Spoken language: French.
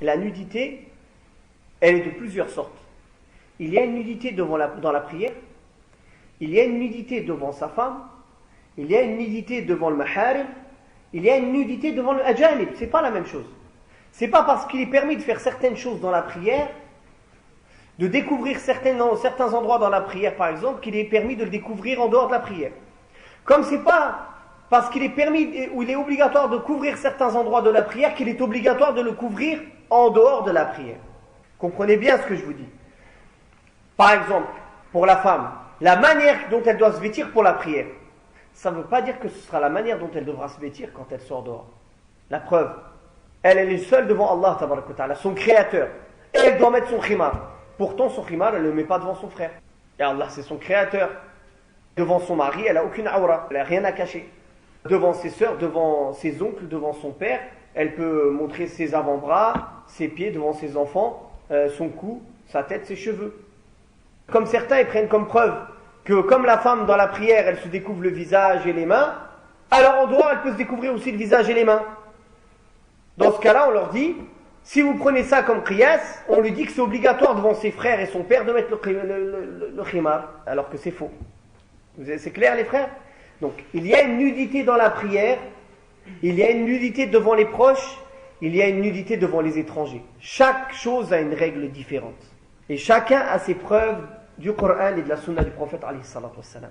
La nudité, elle est de plusieurs sortes. Il y a une nudité dans la prière, il y a une nudité devant sa femme, il y a une nudité devant le maharim, il y a une nudité devant le ajanib. C'est pas la même chose. C'est pas parce qu'il est permis de faire certaines choses dans la prière, de découvrir certains endroits dans la prière par exemple, qu'il est permis de le découvrir en dehors de la prière. Comme c'est pas parce qu'il est permis ou il est obligatoire de couvrir certains endroits de la prière qu'il est obligatoire de le couvrir en dehors de la prière. Comprenez bien ce que je vous dis. Par exemple, pour la femme, la manière dont elle doit se vêtir pour la prière, ça ne veut pas dire que ce sera la manière dont elle devra se vêtir quand elle sort dehors. La preuve, elle est seule devant Allah, tabaraka wa ta'ala, son créateur. Elle doit mettre son khimar. Pourtant, son khimar, elle ne le met pas devant son frère. Et Allah, c'est son créateur. Devant son mari, elle n'a aucune aura, elle n'a rien à cacher. Devant ses sœurs, devant ses oncles, devant son père, elle peut montrer ses avant-bras, ses pieds devant ses enfants, son cou, sa tête, ses cheveux. Comme certains, ils prennent comme preuve que comme la femme dans la prière, elle se découvre le visage et les mains, alors en dehors, elle peut se découvrir aussi le visage et les mains. Dans ce cas-là, on leur dit, si vous prenez ça comme qiyas, on lui dit que c'est obligatoire devant ses frères et son père de mettre le khimar, alors que c'est faux. C'est clair les frères? Donc, il y a une nudité dans la prière, il y a une nudité devant les proches, il y a une nudité devant les étrangers. Chaque chose a une règle différente. Et chacun a ses preuves du Coran et de la Sunna du prophète alayhi salatu wassalam.